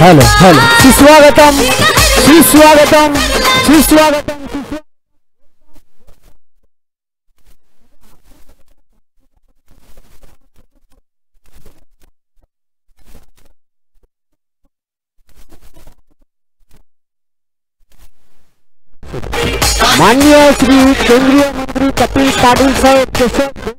Hello hello सुस्वागतम सुस्वागतम सुस्वागतम। माननीय श्री केंद्रीय मंत्री कपिल पाटील साहेब केशव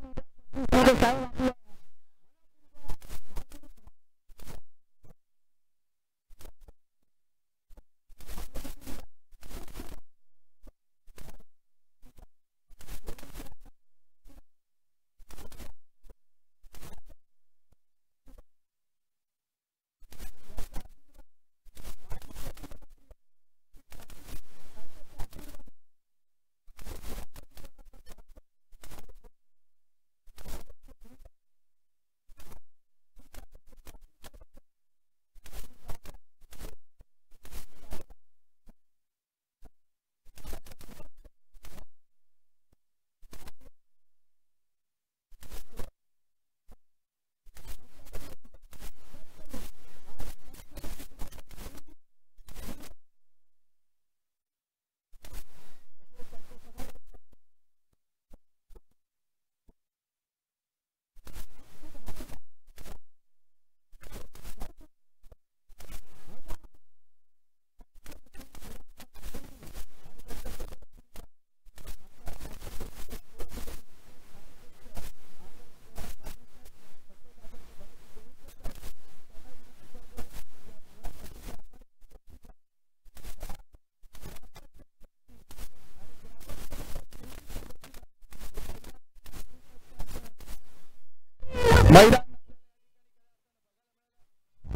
मैदान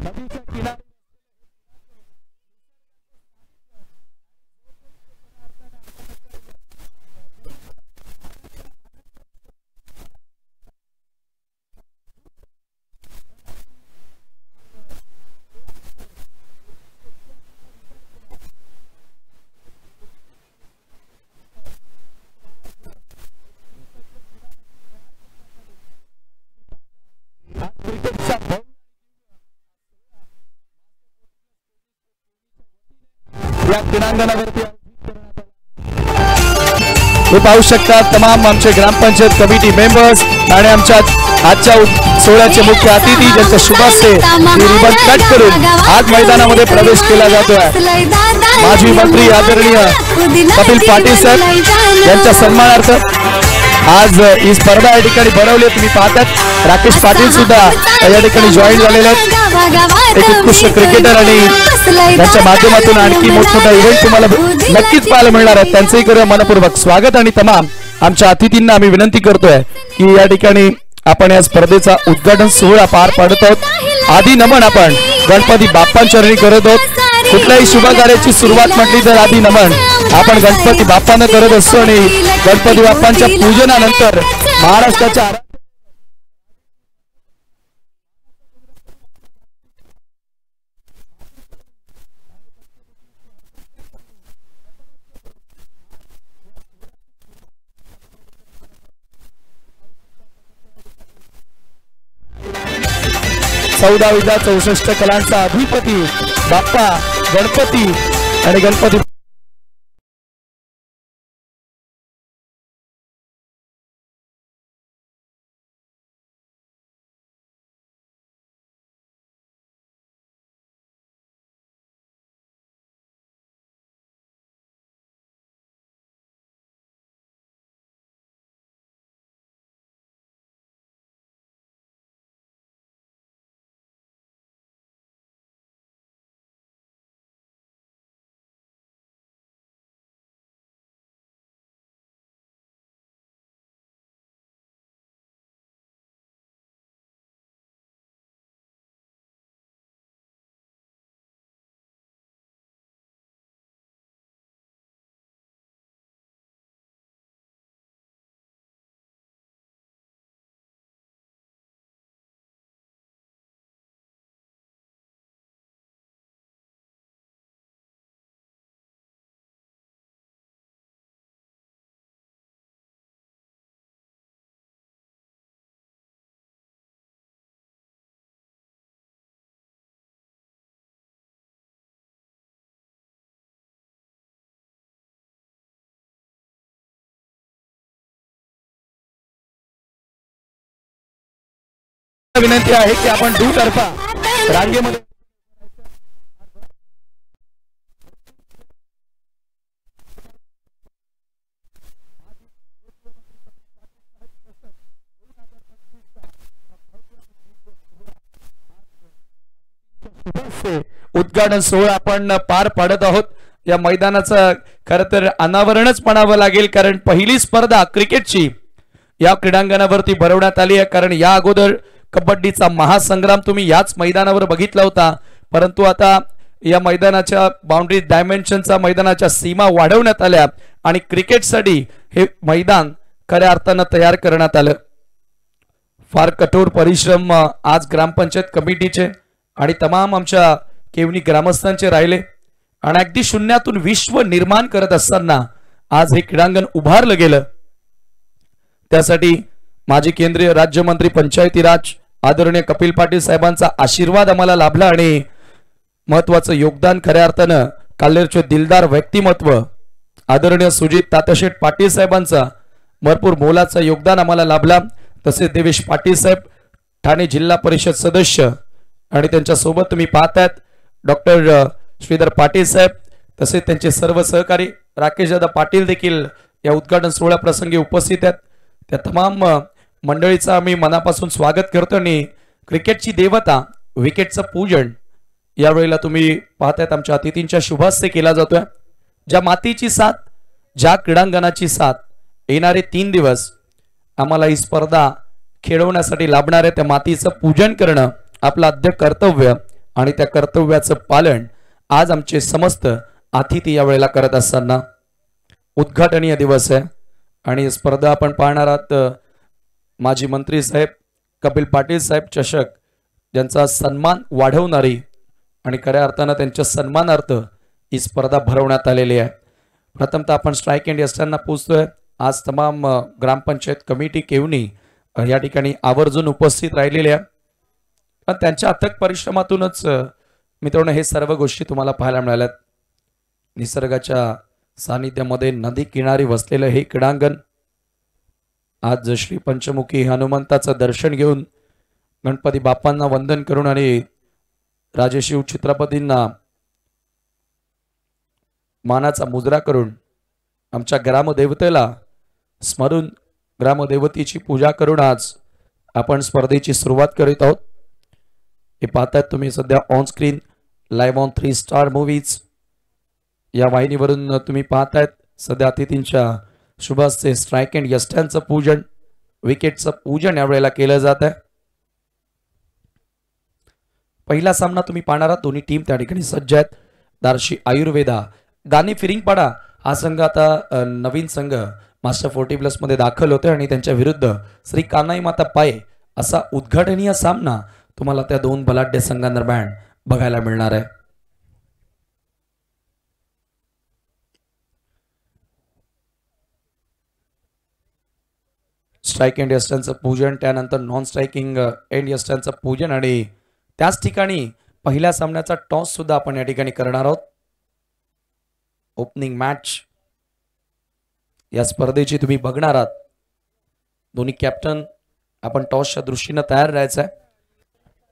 नदीच्या किनारी या क्रीडांगणावरती हे पाहू शकता तमाम आमचे ग्रामपंचायत कमिटी मेंबर्स आणि आमच्या आजच्या सोहळ्याचे मुख्य अतिथी ज्यांच्या शुभ हस्ते रिबन कट करून आज मैदानामध्ये प्रवेश केला जातोय। माजी मंत्री आदरणीय कपिल पाटील साहेब यांच्या सन्मानार्थ आज ही स्पर्धा या ठिकाणी भरवली। तुम्ही पाहतात राकेश पाटील सुद्धा या ठिकाणी जॉईन झालेले आहेत। एक उत्कृष्ट क्रिकेटर आणि त्यांच्या माध्यमातून आणखी मोठमोठा इव्हेंट तुम्हाला नक्कीच पाहायला मिळणार आहे। त्यांचंही करूया मनपूर्वक स्वागत आणि तमाम आमच्या अतिथींना आम्ही विनंती करतोय की या ठिकाणी आपण या स्पर्धेचा उद्घाटन सोहळा पार पाडत आहोत। आधी नमन आपण गणपती बाप्पांच्या चरणी करत आहोत। कुठल्याही शुभ कार्याची सुरुवात म्हटली तर आधी नमन आपण गणपती बाप्पांना करत असतो आणि गणपती बाप्पांच्या पूजनानंतर महाराष्ट्राच्या चौदा विधा 64 कलांचा अधिपती बाप्पा गणपती आणि गणपती विनंती आहे की आपण दुतर्फा रांगेमध्ये उद्घाटन सोहळा आपण पार पाडत आहोत। या मैदानाचं खरं तर अनावरणच म्हणावं लागेल, कारण पहिली स्पर्धा क्रिकेटची या क्रीडांगणावरती भरवण्यात आली आहे। कारण या अगोदर कबड्डीचा महासंग्राम तुम्ही याच मैदानावर बघितला होता, परंतु आता या मैदानाच्या बाउंड्री डायमेन्शनचा मैदानाच्या सीमा वाढवण्यात आल्या आणि क्रिकेटसाठी हे मैदान खऱ्या अर्थानं तयार करण्यात आलं। फार कठोर परिश्रम आज ग्रामपंचायत कमिटीचे आणि तमाम आमच्या केवनी ग्रामस्थांचे राहिले आणि अगदी शून्यातून विश्व निर्माण करत असताना आज हे क्रीडांगण उभारलं गेलं। त्यासाठी माजी केंद्रीय राज्यमंत्री पंचायती राज आदरणीय कपिल पाटील साहेबांचा आशीर्वाद आम्हाला लाभला आणि महत्वाचं योगदान खऱ्या अर्थानं काल्हेरचे दिलदार व्यक्तिमत्व आदरणीय सुजित तात्याशेठ पाटील साहेबांचा भरपूर मोलाचं योगदान आम्हाला लाभला। तसेच देवेश पाटील साहेब ठाणे जिल्हा परिषद सदस्य आणि त्यांच्या सोबत तुम्ही पाहतायत डॉक्टर श्रीधर पाटील साहेब, तसेच त्यांचे सर्व सहकारी राकेश दादा पाटील देखील या उद्घाटन सोहळ्या प्रसंगी उपस्थित आहेत। त्या तमाम मंडळीचं आम्ही मनापासून स्वागत करतो आणि क्रिकेटची देवता विकेटचं पूजन यावेळेला तुम्ही पाहतायत आमच्या अतिथींच्या शुभास्ते केला जातोय। ज्या मातीची साथ, ज्या क्रीडांगणाची साथ, येणारे 3 दिवस आम्हाला ही स्पर्धा खेळवण्यासाठी लाभणार आहे, त्या मातीचं पूजन करणं आपलं आद्य कर्तव्य आणि त्या कर्तव्याचं पालन आज आमचे समस्त अतिथी यावेळेला करत असताना उद्घाटनीय दिवस आहे आणि स्पर्धा आपण पाहणार आहात। माजी मंत्री साहेब कपिल पाटील साहेब चषक ज्यांचा सन्मान वाढवणारी आणि खऱ्या अर्थानं त्यांच्या सन्मानार्थ ही स्पर्धा भरवण्यात आलेली आहे। प्रथमतः आपण स्ट्राईक एंड यस्टांना पोहोचतोय। आज तमाम ग्रामपंचायत कमिटी केवनी या ठिकाणी आवर्जून उपस्थित राहिलेले आहे, पण त्यांच्या अथक परिश्रमातूनच मित्रांनो हे सर्व गोष्टी तुम्हाला पाहायला मिळाल्यात। निसर्गाच्या सानिध्यामध्ये नदी किनारी वसलेलं हे क्रीडांगण आज श्री पंचमुखी हनुमंताचं दर्शन घेऊन गणपती बाप्पांना वंदन करून आणि राजेशिव छत्रपतींना मानाचा मुजरा करून आमच्या ग्रामदेवतेला स्मरून ग्रामदेवतेची पूजा करून आज आपण स्पर्धेची सुरुवात करीत आहोत। हे पाहतायत तुम्ही सध्या on screen live on 3 star movies या वाहिनीवरून तुम्ही पाहतायत सध्या अतिथींच्या शुभास्ते स्ट्राईक एंड यस्टांचं पूजन, विकेटचं पूजन यावेळेला केलं जात आहे। पहिला सामना तुम्ही पाहणार आहात, दोन्ही टीम त्या ठिकाणी सज्ज आहेत। दार्शी आयुर्वेदा दानी फिरिंगपाडा हा संघ आता नवीन संघ मास्टर 40+ मध्ये दाखल होते आणि त्यांच्या विरुद्ध श्री कान्हाई माता पाये असा उद्घाटनीय सामना तुम्हाला त्या दोन बलाढ्य संघांदरम्यान बघायला मिळणार आहे। स्ट्राईक एंड यस्टांचं पूजन, त्यानंतर नॉन स्ट्रायकिंग एंड यस्टांचं पूजन आणि त्याच ठिकाणी पहिल्या सामन्याचा टॉस सुद्धा आपण या ठिकाणी करणार आहोत। ओपनिंग मॅच या स्पर्धेची तुम्ही बघणार आहात। दोन्ही कॅप्टन आपण टॉसच्या दृष्टीने तयार राहायचं आहे।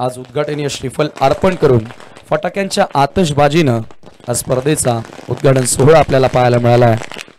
आज उद्घाटनीय श्रीफल अर्पण करून फटाक्यांच्या आतषबाजीनं या स्पर्धेचा उद्घाटन सोहळा आपल्याला पाहायला मिळाला आहे।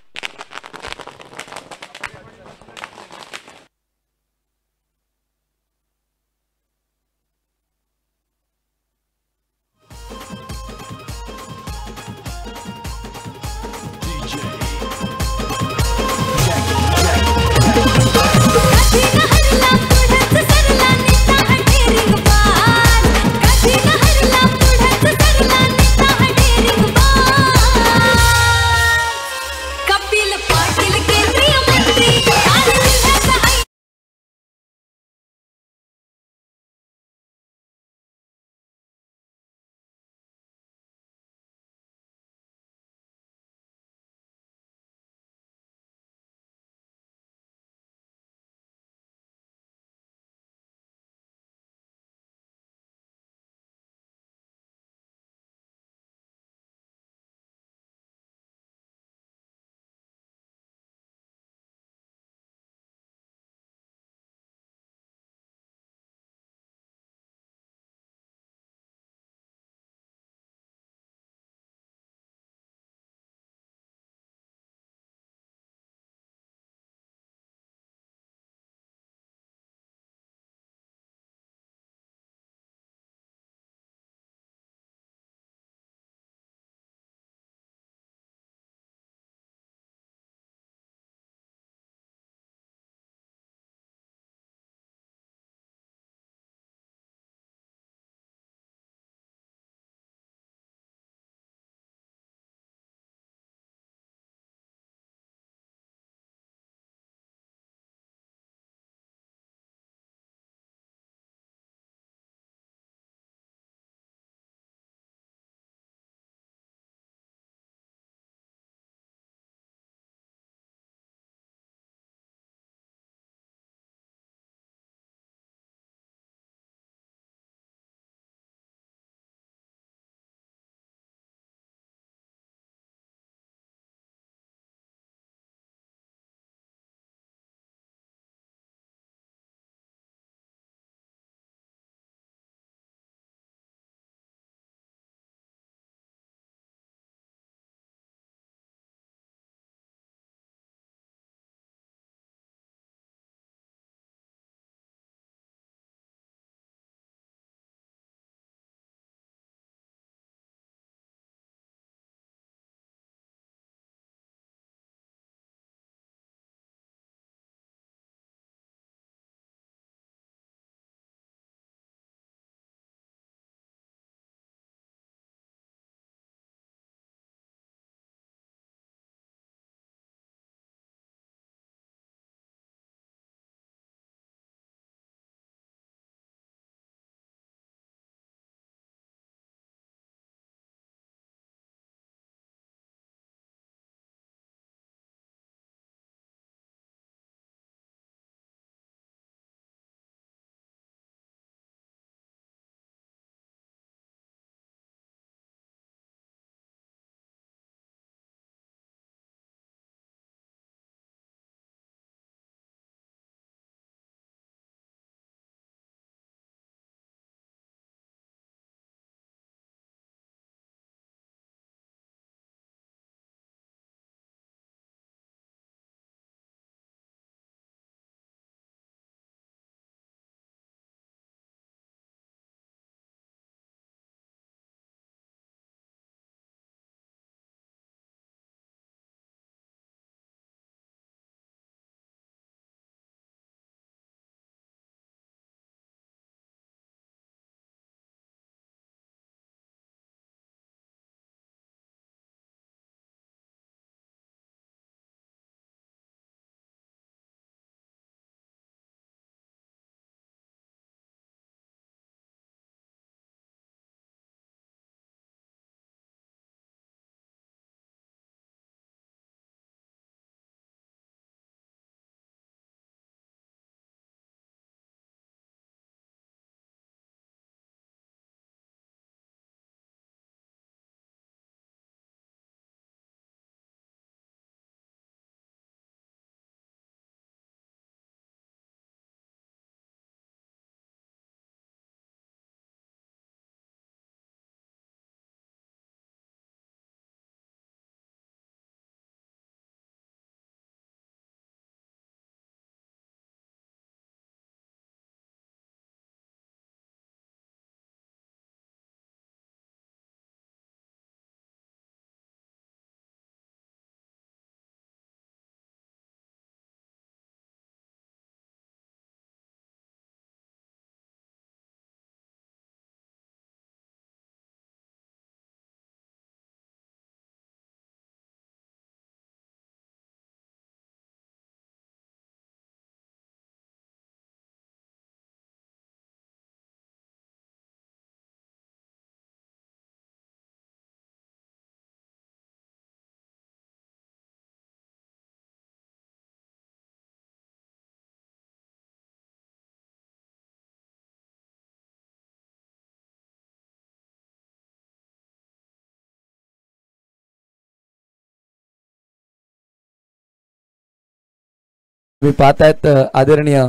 मी पाहतायत आदरणीय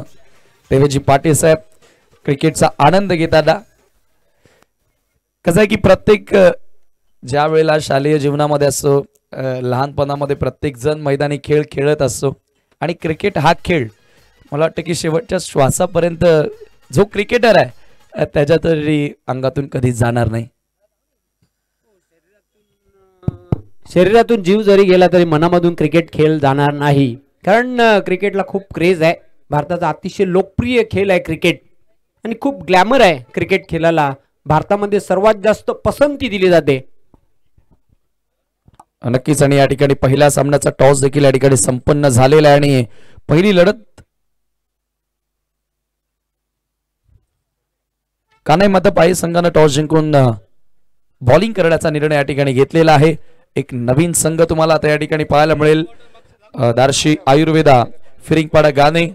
देवेजी पाटील साहेब क्रिकेटचा आनंद घेताना. कसं आहे की प्रत्येक ज्या वेळेला शालेय जीवनामध्ये असतो, लहानपणामध्ये प्रत्येक जण मैदानी खेळ खेळत असतो आणि क्रिकेट हा खेळ मला वाटतं की शेवटच्या श्वासापर्यंत जो क्रिकेटर आहे त्याच्या तरी अंगातून कधीच जाणार नाही. शरीरातून जीव जरी गेला तरी मनामधून क्रिकेट खेळ जाणार नाही. कारण क्रिकेटला खूप क्रेज आहे. भारताचा अतिशय लोकप्रिय खेळ आहे क्रिकेट आणि खूप ग्लॅमर आहे क्रिकेट खेळाला. भारतामध्ये सर्वात जास्त पसंती दिली जाते. नक्कीच. आणि या ठिकाणी पहिल्या सामन्याचा टॉस देखील या ठिकाणी संपन्न झालेला आहे आणि पहिली लढत कान्हाई मातापाई संघाने टॉस जिंकून बॉलिंग करण्याचा निर्णय या ठिकाणी घेतलेला आहे. एक नवीन संघ तुम्हाला आता या ठिकाणी पाहायला मिळेल. दार्शी आयुर्वेदा फिरिंगपाडा गाणे.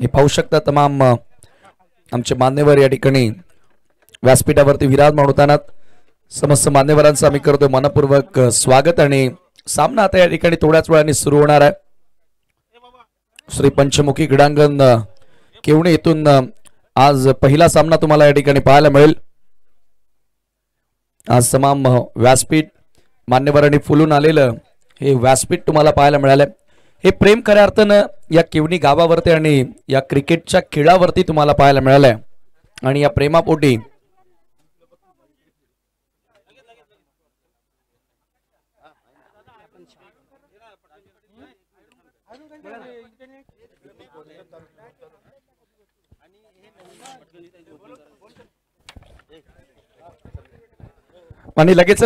हे पाहू शकता तमाम आमचे मान्यवर या ठिकाणी व्यासपीठावरती विराजमान होताना. समस्त मान्यवरांचं आम्ही करतोय मनपूर्वक स्वागत. आणि सामना आता या ठिकाणी थोड्याच वेळाने सुरू होणार आहे. श्री पंचमुखी क्रीडांगण केवणे येथून आज पहिला सामना तुम्हाला या ठिकाणी पाहायला मिळेल. आज तमाम व्यासपीठ मान्यवरांनी फुलून आलेलं हे व्यासपीठ तुम्हाला पाहायला मिळालंय. हे प्रेम खऱ्या अर्थानं या केवणी गावावरती आणि या क्रिकेटच्या खेळावरती तुम्हाला पाहायला मिळालंय. आणि या प्रेमापोटी आणि लगेच